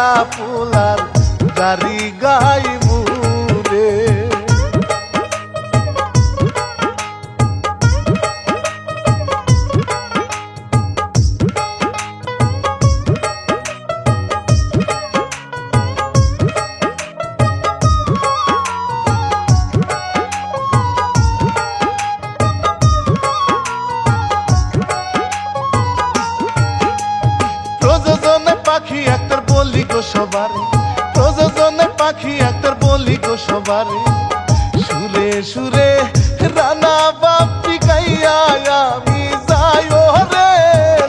একটা পোলার দাড়ি গাই মুরে। প্রযোজনে পাখি একটার বলি গো সবারে, প্রযোজনে পাখি একটার বলি গো সবারে। সুরে সুরে রানা বাপি গাইয়া আমি যাই ওরে,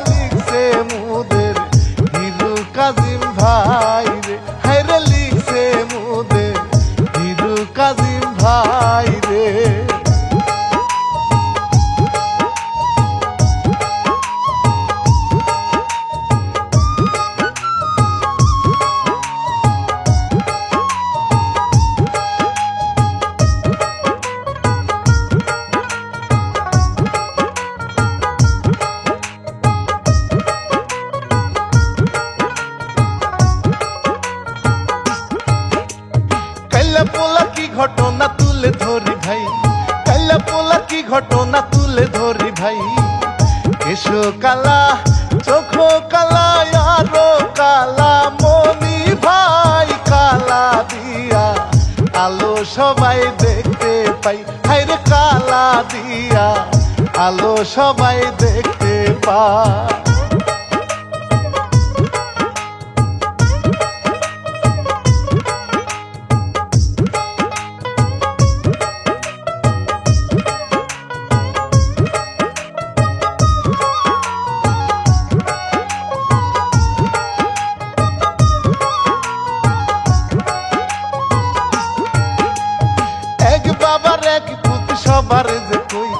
লিখছে মুদের হিরু কাজিম ভাই রে, হায় রে লিখছে মুদের হিরু কাজিম ভাই রে। কাইলা পোলা কি ঘটনা তুলে ধরি ভাই, কাইলা পোলা কি ঘটনা তুলে ধরি ভাই। কেশো কালা চোখ কালা আরো কালা মনি ভাই, কালা দিয়া আলো সবাই দেখতে পাই, হায়রে কালা দিয়া আলো সবাই দেখতে পায়। সবারে যে কই,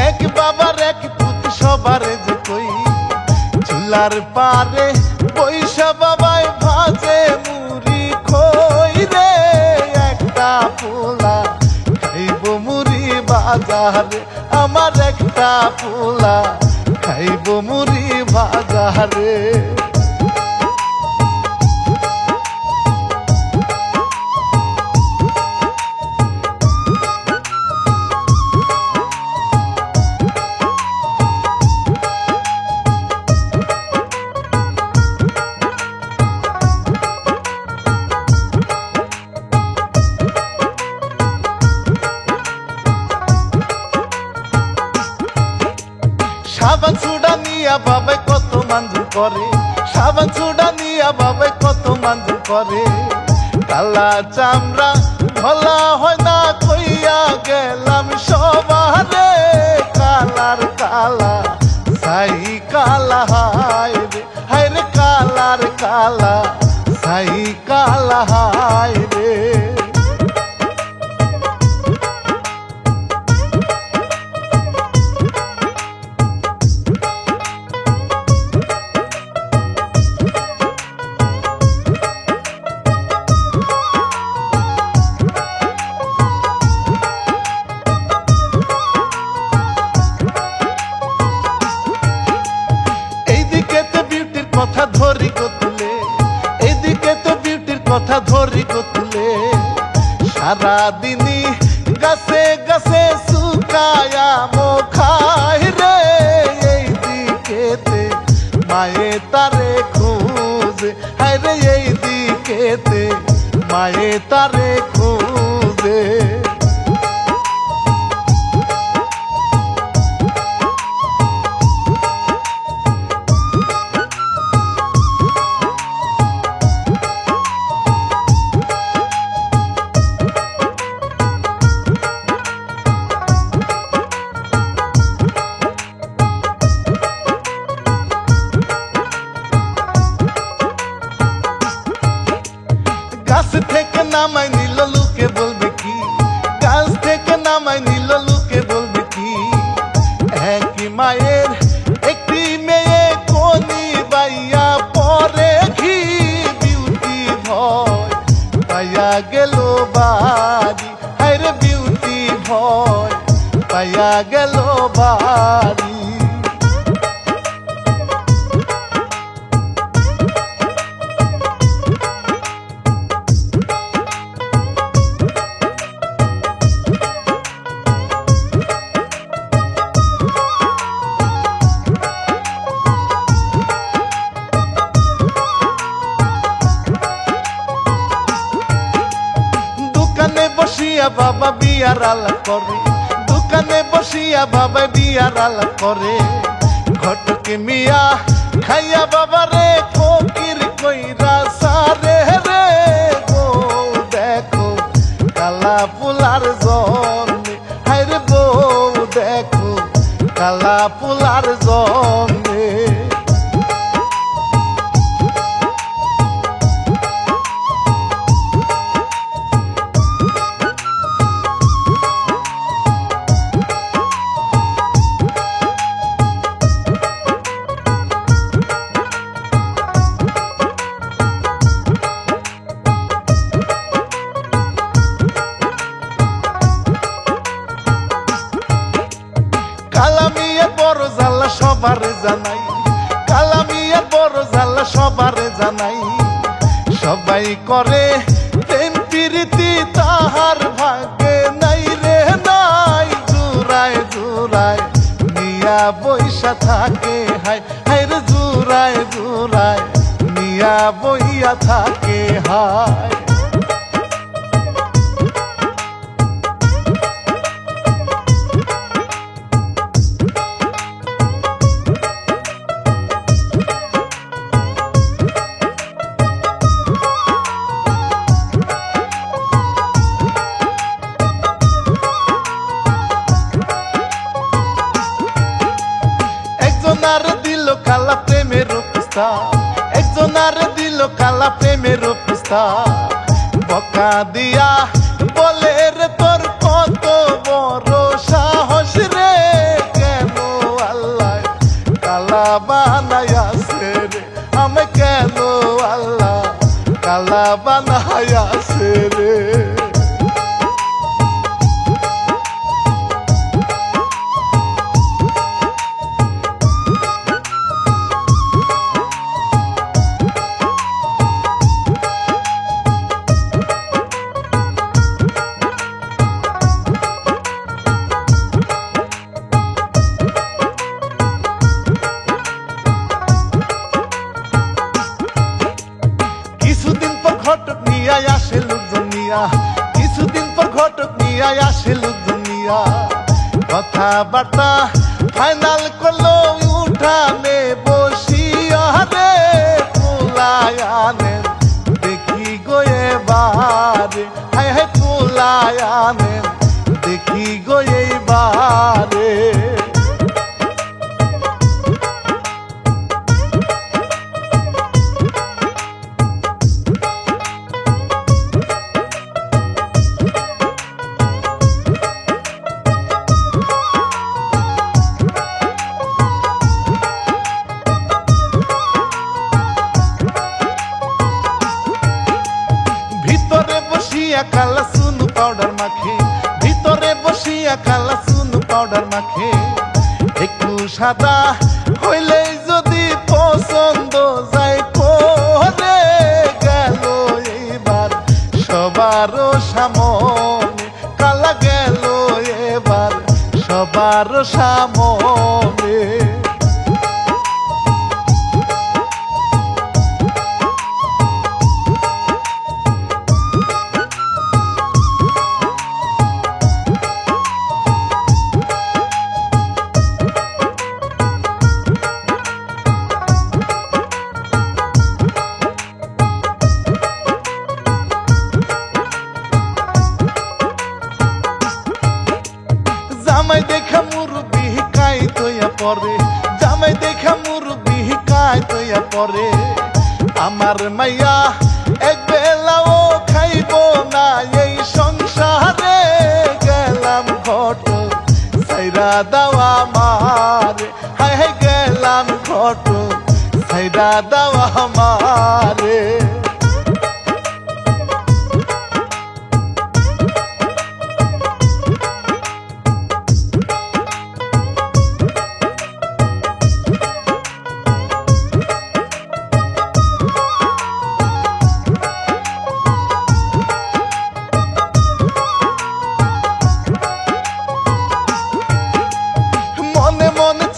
এক বাবার এক পুত সবারে যে কই। চুলার পারে পয়সা বাবাই ভাজে মুড়ি খই রে, একটা পোলা খাইব মুড়ি বাজারে, আমার একটা পোলা খাইব মুড়ি বাজারে। সাবান সুডা নিয়া বাবাই কত মানজুর করে, সাবান সুডা নিয়া বাবাই কত মানজুর করে। কালা চামড়া ধলা হয় না কইয়া গেলাম সবারে, কালার কালা সাই কালা হায় রে, হায় রে কালার কালা সাই কালা হায় রে। কথা ধরি গো তুলে, এদিকে তো বিউটির কথা ধরি গো তুলে। সারাদিনই গাছে গাছে শুকায়া খাই রে, এই দিকেতে মায়ে তারে খুঁজে, হায় রে এই দিকেতে মায়ে তারে খুঁজে। গাছ থেকে নামাই নিল লোকে বলবে কি, গাছ থেকে নামাই নিল লোকে বলবে কি। একই মায়ের একটি মেয়ে কোনি বাইয়া পরে ঘি, বিউটি ভয় পাইয়া গেল বাড়ি, হায় রে বিউটি ভয় পাইয়া গেল বাড়ি। বসিয়া বাবা বিয়ার আলাপ করে, দোকানে বসিয়া বাবা বিয়ার আলাপ করে। ঘটক মিয়া খাইয়া বাবা রে ফকির কইরা সারে রে গো দেখো কালা পোলার জন্মে, হায় রে বউ দেখো কালা পোলার জন্মে। কালামিয়া বড় জ্বালা সবারে জানাই, কালামিয়া বড় জ্বালা সবারে জানাই। সবাই করে প্রেম প্রীতি তাহার ভাগ্যে নাই রে নাই। জুরায় জুরায় মিয়া বইসা থাকে, হায় হায় রে জুরায় জুরায় মিয়া বইয়া থাকে হায়। একজনার দিল কালা প্রেমের প্রস্তাব, একজনার দিল কালা প্রেমের প্রস্তাব। বকা দিয়া বলে রে তোর কত বড় সাহস রে, কেন আল্লাহ কালা বানায়াছে রে, আমি কেন আল্লাহ কালা বানায়াছে রে। কিছুদিন পর ঘটক নিয়া আসে লোকজন নিয়া, কিছুদিন পর ঘটক নিয়া আসে লোকজন নিয়া। কথাবার্তা ফাইনাল করলো উঠানে বসিয়া রে পোলায়ানে দেখি গো এবারে, হায় হায় পোলায়ানে দেখি গো এইবারে। ভিতরে বসিয়া কালা সুনু পাউডার মাখে, ভিতরে বসিয়া কালা সুনু পাউডার মাখে। একটু সাদা হইলে যদি পছন্দ যায় করে গেল এবার সবার সামনে, কালা গেল এবার সবার সামনে। জামাই দেখা মুরব্বি কাই তৈয়া পরে, জামাই দেখা মুরব্বি কাই তৈয়া পরে। আমার মাইয়া এক বেলাও খাইব না এই সংসারে, গেলাম ঘটক সাইরা দাওয়া মারে, হায় হায় গেলাম ঘটক সাইরা দাওয়া মারে।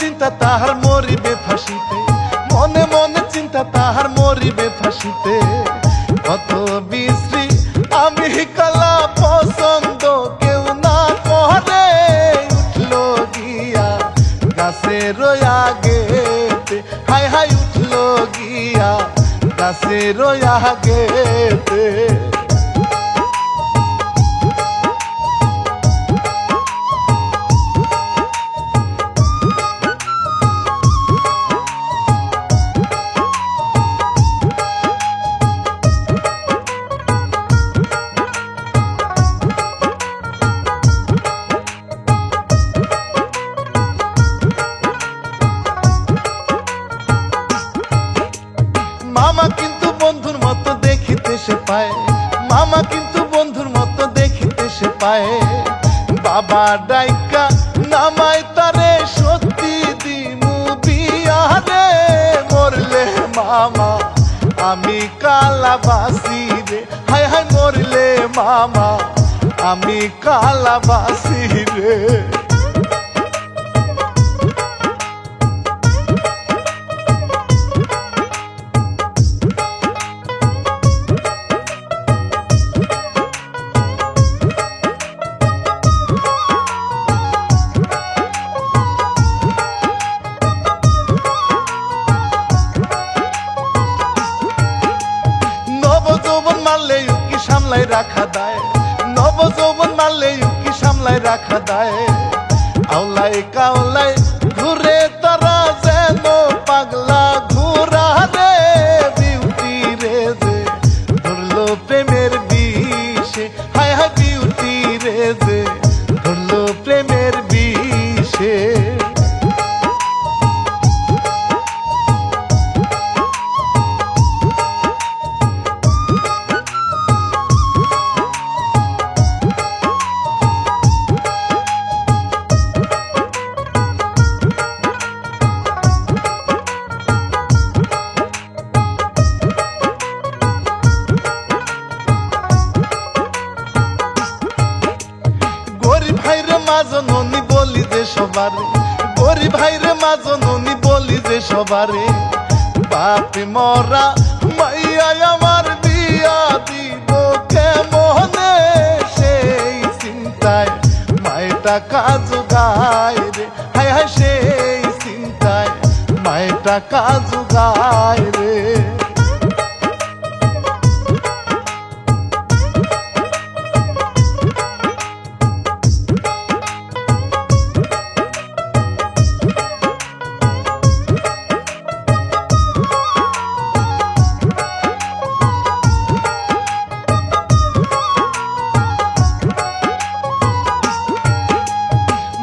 চিন্তা তাহার মরিবে ফাঁসিতে, মনে মনে চিন্তা তাহার মরিবে ফাঁসিতে। কত বিশ্রী আমি কালা পছন্দ কেউ না করে, উঠলো গিয়া গাছের আগেতে, হায় হায় উঠলো গিয়া গাছের আগেতে। মামা কিন্তু বন্ধুর মতো দেখিতে সে পায়, মামা কিন্তু বন্ধুর মতো দেখিতে সে পায়। বাবা ডাইকা নামাই তারে সত্যি দিমু বিয়ারে, মরলে মামা আমি কালাবাসি রে, হায় হায় মরলে মামা আমি কালাবাসি রে। মারলে উকি সামলাই রাখা দায়, নব যৌবন মারলে উকি সামলাই রাখা দায়। আওলাই কাওলাই ঘুরে তারা যেন পাগলা ঘুরা রে, বিউটি রে যে ধরলো প্রেমের বিষে, হায় হায় বিউটি রে যে ধরলো প্রেমের বিষে। মাজননি বলি যে সবারে, গরিব ভাইরে মাজননি বলি যে সবারে। বাপে মরা মাইয়া আমার বিয়া দিব কেমনে, সেই চিন্তায় মায়েটা কাজ গায় রে, হায় হায় সেই চিন্তায় মায়েটা কাজ গায় রে।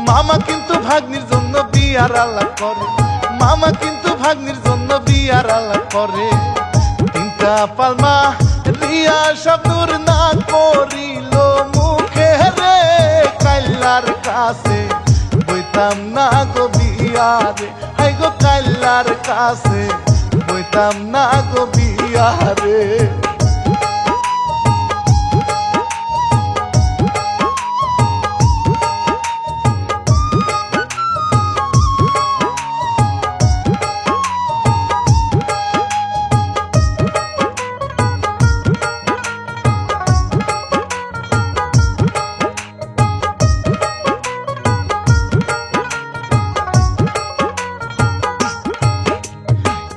মামা কিন্তু ভাগ্নির জন্য বিয়ার আলাপ করে, মামা কিন্তু ভাগ্নির জন্য বিয়ার আলাপ করে। তিনটা পালমা রিয়া শাবনুর না করিল মুখে রে, কাইল্লার কাছে বইতাম না গো বিয়ারে, হাই গো কাইল্লার কাছে বইতাম না গো বিয়ারে।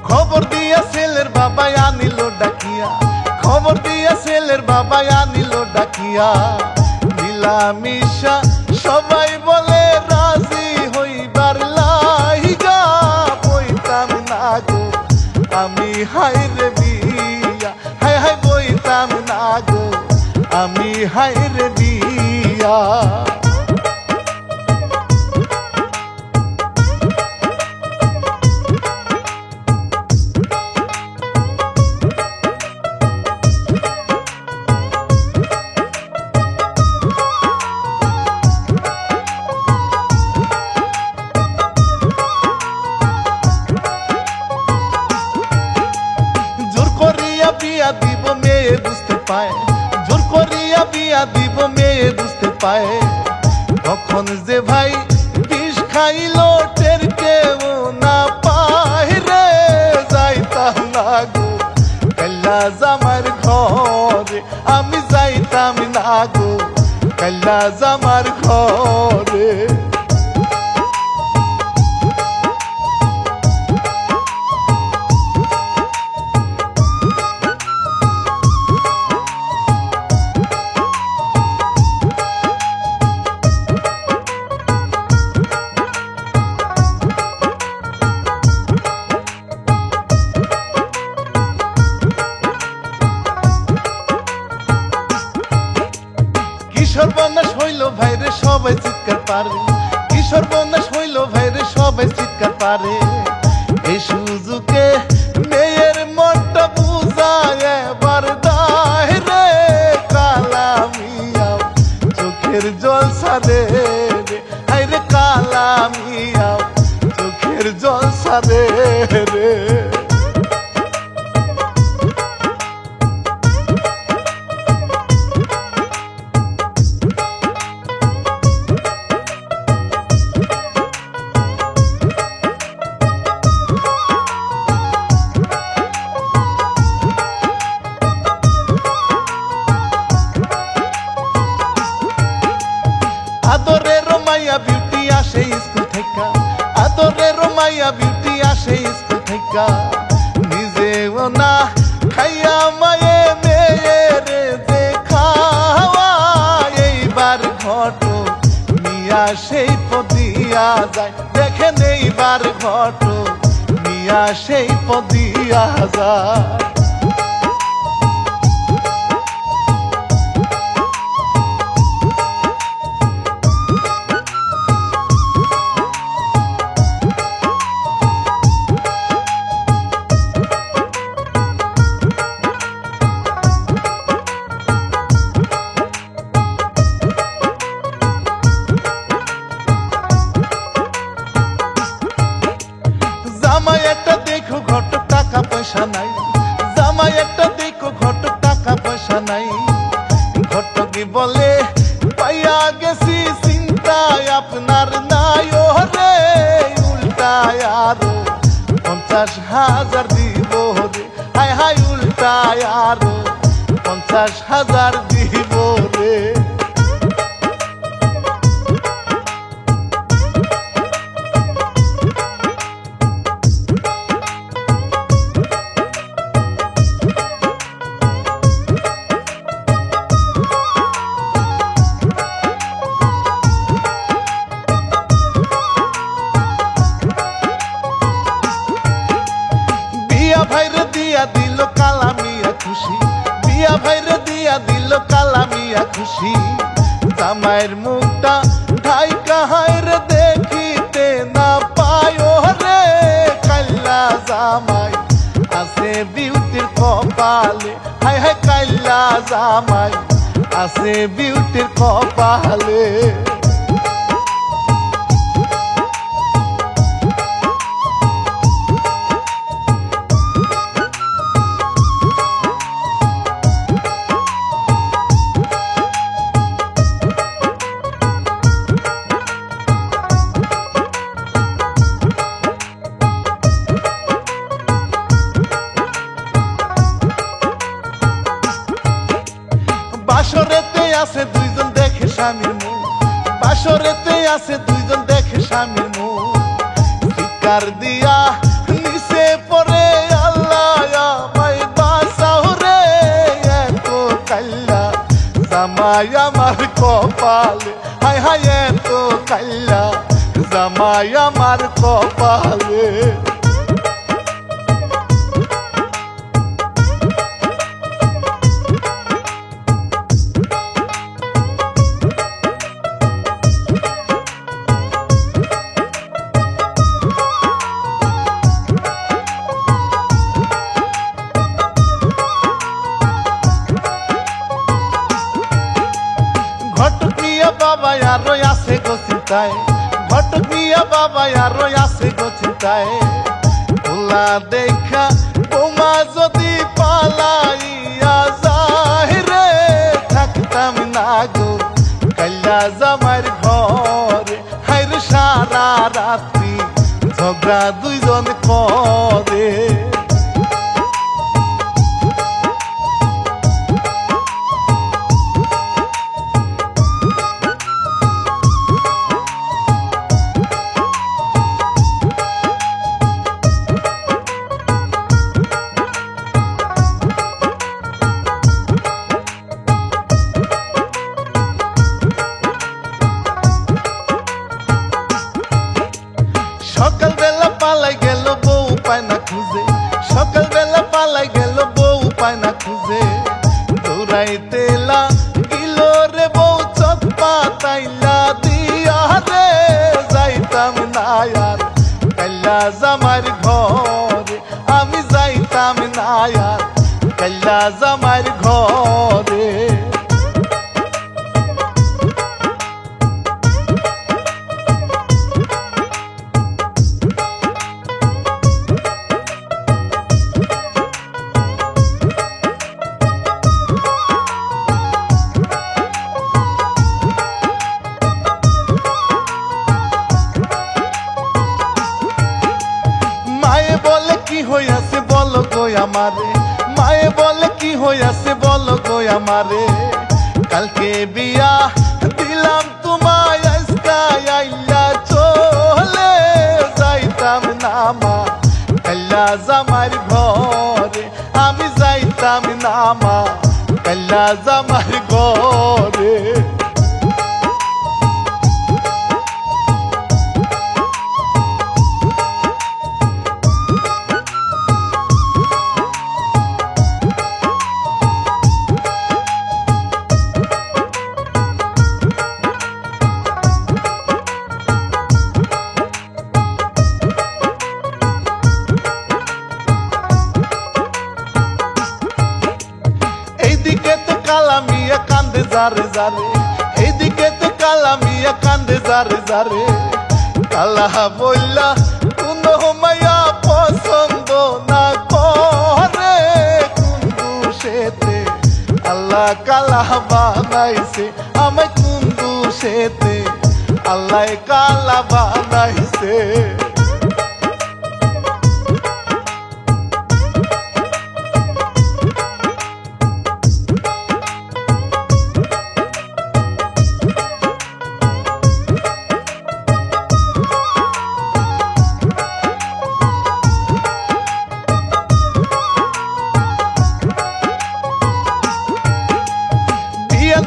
খবর দিয়া ছেলের বাবা আনিল ডাকিয়া, খবর দিয়া ছেলের বাবা আনিল ডাকিয়া। মিলামিশা সবাই বলে রাজি হইবার লাইগা, বইতাম না গো আমি হাইরে বিয়া, হায় হায় বইতাম না গো আমি হাইরে বিয়া। বিয়া দিব মেয়ে বুঝতে পায়, জোর করিয়া বিয়া দিব মেয়ে বুঝতে পায়। তখন যে ভাই বিষ খাইল টের কেউ না পায় রে, যাইতাম না গো কাল্লা জামাই জামার ঘরে আমি যাইতাম না গো কাল্লা জামার ঘরে। কিশোর বনাশ হইল ভাইরে সবাই চিৎকার পারে, কিশোর বনাশ হইল ভাইরে সবাই চিৎকার পারে। এই সুযোগে মেয়ের মনটা বুঝায় এবার দায় রে কালা মিয়া চোখের জল সারে রে, আইরে কালা মিয়া চোখের জল সারে রে। আদরের মাইয়া বিউটি আসে স্কুল থেকে, আদরের মাইয়া বিউটি আসে স্কুল থেকে। নিজেও না খাইয়া মায়ে মেয়েরে যে খাওয়া এইবার ঘট মিয়া সেই পদিয়া যায়, দেখেন এইবার ঘট মিয়া সেই পদিয়া যায়। জামাই একটা দেখো ঘটক টাকা পয়সা নাই, জামাই একটা দেখো ঘটক টাকা পয়সা নাই। ঘটকি বলে পাইয়া গেছি চিন্তায় আপনার নাই, ওরে উল্টায় আরো 50,000 দিব রে, হায় হায় উল্টায় আরো 50,000 দিব রে। বিয়া ভাইরে দিয়া দিল কালা মিয়া খুশি, বিয়া ভাইরে দিয়া দিল কালা মিয়া খুশি। জামাইয়ের মুখটা ঢাইকা হায়রে দেখিতে না পায়, ওরে কাল্লা জামাই আছে বিউটির কপালে, হায় হায় কাল্লা জামাই আছে বিউটির কপালে। বাসরেতে আছে দুইজন দেখে স্বামীর মুখ, বাসরেতে আছে দুইজন দেখে স্বামীর মুখ। শিকার দিয়া নিচে পড়ে আল্লাহ আমায় বাঁচাও রে, এত কাল্লা জামাই আমার কপালে, হায় হায় এত কাল্লা জামাই আমার কপালে। ঘটকিয়া বাবা আরো আছে গো চিন্তায়, ঘটকিয়া বাবা আরো আছে গো চিন্তায়। ভোলা দেখা বোমা যদি পালাইয়া যায় রে, থাকতাম না গো কাল্লা জামাইয়ের ঘরে, হায়রে সারা রাত্রি ঝগড়া দুইজন করে। খুঁজে দৌড়াইতে লাগিল রে বউ চোখ পাতাইলা দিয়া রে যাইতাম না আর কাল্লা জামার ঘরে আমি যাইতাম না আর কাল্লা জামার ঘরে কি হইয়াছে বলো গো আমারে মায়ে বলে কি হইয়াছে বলো গো আমারে কালকে বিয়া দিলাম তোমায় আজকা আইলা চলে যাইতাম না মা কাল্লা জামার ঘরে আমি যাইতাম না মা কাল্লা জামার ঘরে কালামিয়া কান্দে জারে জারে এইদিকে তো কালামিয়া কান্দে জারে জারে কালা বললা কোনো মায়া পছন্দ না করে কুন্দু সেতে আল্লাহ কালা বানাইছে আমায় কুন্দু সেতে আল্লাহ কালা বানাইছে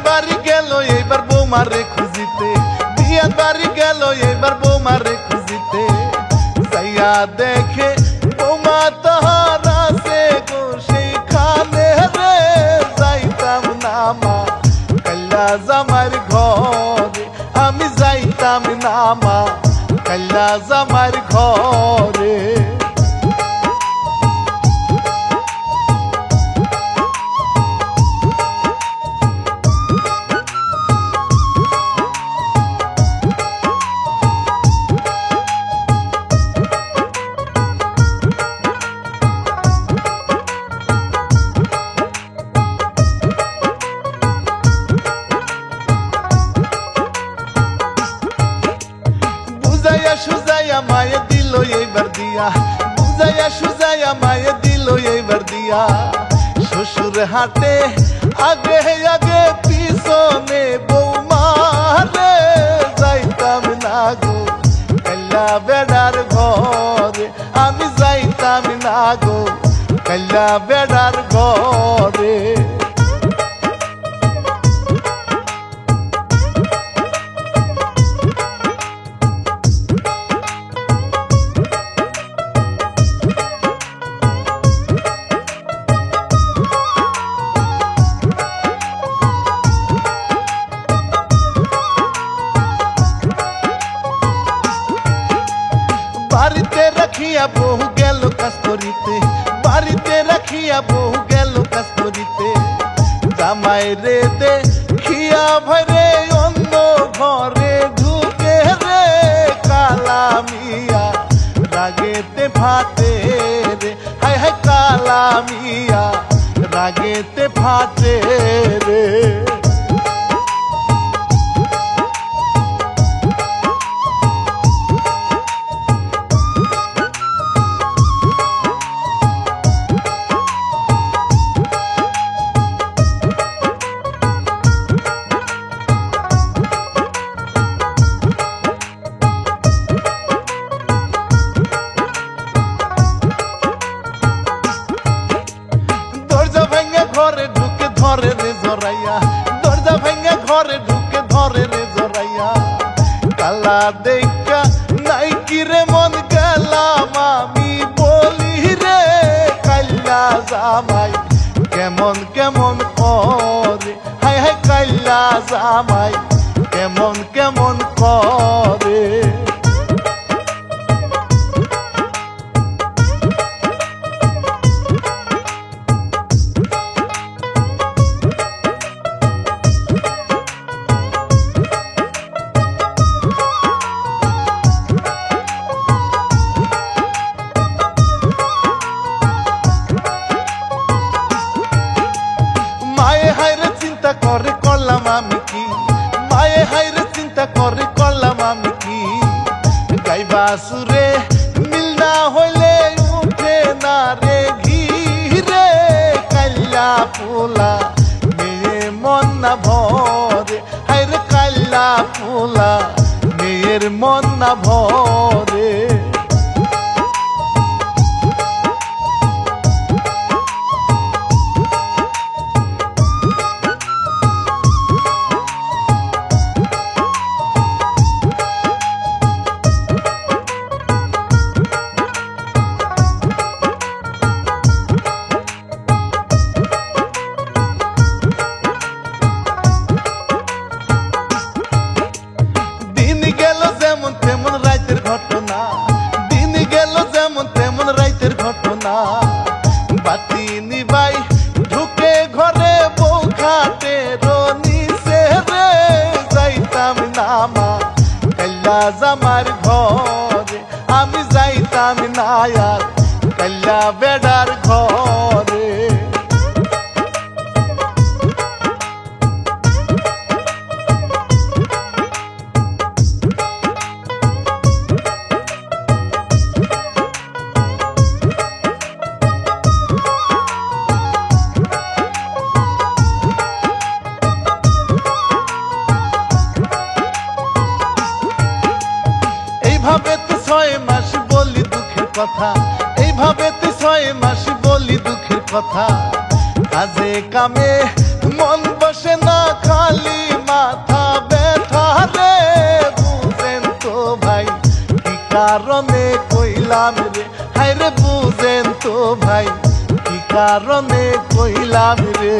বাড়ি গেল এইবার বৌমারে খুঁজিতে বিয়ার বাড়ি গেল এইবার বৌমারে খুঁজিতে যাইয়া দেখে বৌমা তাহার আছে গো সেইখানে রে যাইতাম না মা কাল্লা জামার ঘরে আমি যাইতাম না মা কাল্লা জামার ঘরে সুজাইয়া মায়ে দিল এইবার দিয়া বুঝাইয়া সুজাইয়া মায়ে দিল এইবার দিয়া শ্বশুর হাটে আগে আগে পিছনে বৌমারে যাইতাম না গো কাল্লা বেড়ার ঘরে আমি যাইতাম না গো কাল্লা বেড়ার ঘরে বাড়িতে রাখিয়া বহু গেল কাজ করিতে বাড়িতে রাখিয়া বহু গেল কাজ করিতে জামাই রে দেখিয়া ভরে অন্য ঘরে ঢুকে রে কালা মিয়া রাগেতে ফাটে রে হায় হায় কালা মিয়া রাগেতে ফাটে রে ঘরে ঢুকে ধরে রে জড়াইয়া দরজা ভেঙে ঘরে ঢুকে ধরে রে জড়াইয়া কালা দেখা নাই কি রে মন গেলাম আমি বলি রে কাল্লা জামাই কেমন কেমন করে, হায় হায় কাইলা জামাই কেমন কেমন করে। মায়ে হায়রে চিন্তা করে করলাম আমি কি, মায়ে হায়রে চিন্তা করে করলাম আমি কি, গাইবা সুরে মিল না হইলে উঠে না রে ঘিরে, কাইলা পোলা মেয়ে মন না ভরে, হায়রে কাইলা পোলা মেয়ের মন না ভরে। দিন গেল যেমন তেমন রাইতের ঘটনা, দিন গেল যেমন তেমন রাইতের ঘটনা, বাতি নিবাই ঢুকে ঘরে বউ খাটে নিচে রে, যাইতাম নামা কাল্লা জামার ঘরে, আমি যাইতাম না আর কাল্লা বেডার ঘরে। এইভাবে তো 6 মাস বলি দুঃখের কথা, এইভাবে তো 6 মাস বলি দুঃখের কথা, কাজে কামে মন বসে না খালি মাথা ব্যথা রে, বুঝেন তো ভাই কি কারণে কইলাম রে, হায় রে বুঝেন তো ভাই কি কারণে কইলাম রে।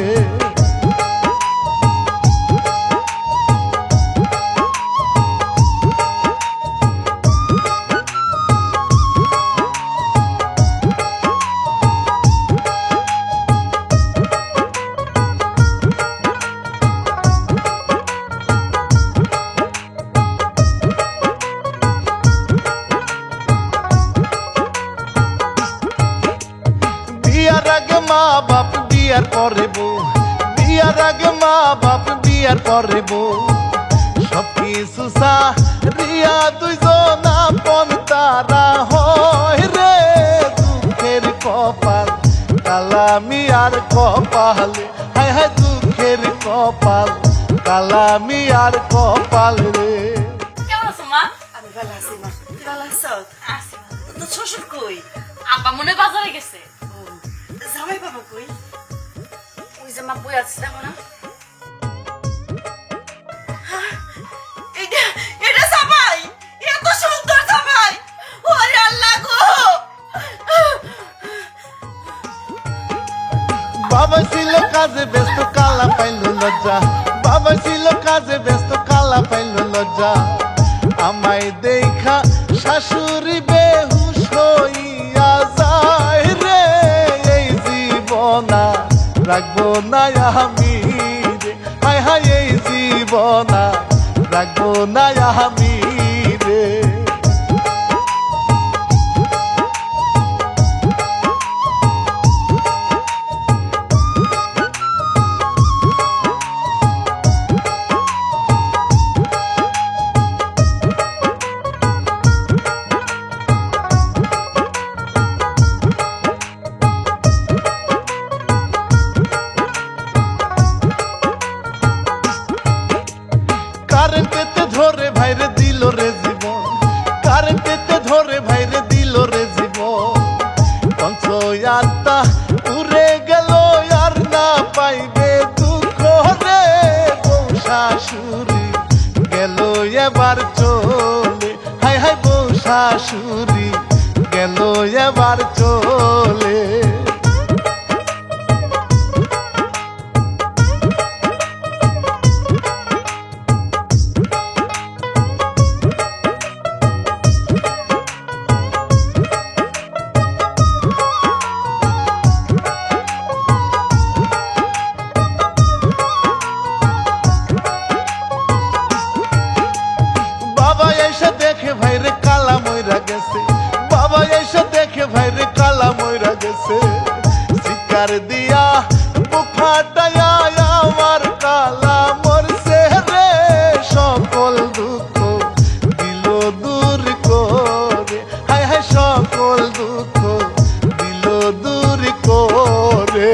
বিয়ার আগে মা বাপ বিয়ার পরে বউ, বিয়ার আগে মা বাপ বিয়ার পরে বউ, সবকিছু রিয়া দুইজন আপন তারা হয় রে, দুঃখের কপাল কালা মিয়ার কপালে, হায় হায় দুঃখের কপাল কালা মিয়ার কপাল রে। কেমন আছো মা? আমি ভালো আছি মা, তুই ভালো আছো? আছি মা। তোর শ্বশুর কই? আব্বা মনে হয় বাজারে গেছে। ও, জামাই বাবা কই? ওই যে মা বই আছে দেখো না। এটা এটা জামাই, এত সুন্দর জামাই, ওরে আল্লাহ গো। বাবা ছিল কাজে ব্যস্ত কালা পাইল লজ্জা, বাবা ছিল কাজে ব্যস্ত কালা পাইল লজ্জা, আমায় দেখা শাশুড়ি বেহুশ হইয়া যায় রে, এই জীবনা রাখবো না আমি রে, হায় হায় এই জীবনা রাখবো না আমি রে। কারেন্টেতে ধরে ভাইরে দিল রে জীবন, কারেন্টেতে ধরে ভাইরে দিল রে জীবন, পঞ্চয়াত্তা উড়ে গেল আর না পাইবে দুঃখ রে, বউ শাশুড়ি গেল এবার চলে, হায় হায় বউ শাশুড়ি গেল এবার চলে। চিৎকার দিয়া বুক ফাটাইয়া আমার কালা মরছে রে সকল দুঃখ দিল দূর করে হায় হায় সকল দুঃখ দিল দূর করে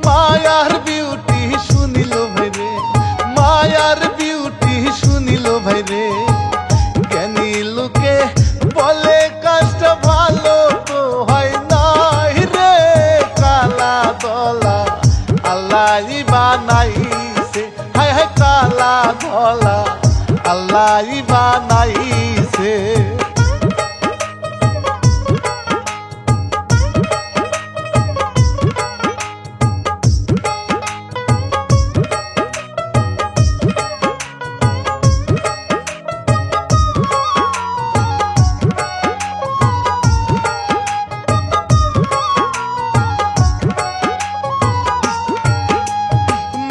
মায়ার বিউটি শুনিল ভাইরে মায়ার বিউটি শুনিল ভাইরে জ্ঞানী লোকে বলে কাজটা ভালো তো হয় নাই রে কালা দলা আল্লাহ বানাইছে হায় হায় কালা দলা আল্লাহ বানাইছে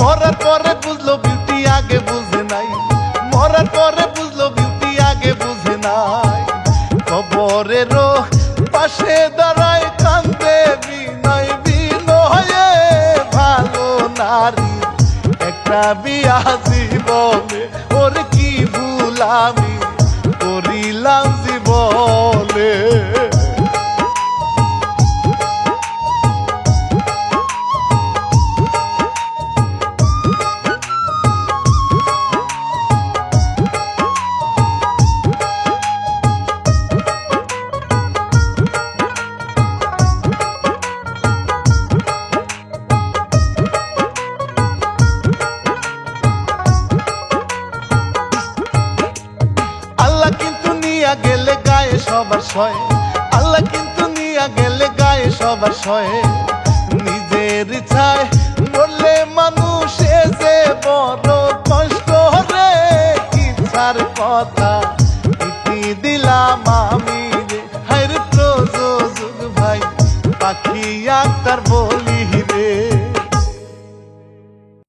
মরার পরে বুঝলো বিউটি আগে বুঝে নাই মরার পরে বুঝলো বিউটি আগে বুঝে নাই কবরেরও পাশে দাঁড়ায় কান্দে বিনয় বিনয়ে ভালো নারী একটা বিয়া জীবনে ওর কি ভুল আমি করিলাম জীবনে আল্লাহ কিন্তু নিয়া গেলে গায়ে সবার সয় আল্লাহ কিন্তু নিয়া গেলে গায়ে সবার সয় নিজের ইচ্ছায় বললে মানুষে যে বড় কষ্ট রে ইচ্ছার কথা ইতি দিলাম আমি রে হায় রে প্রযোজক ভাই পাখি আক্তার বলি রে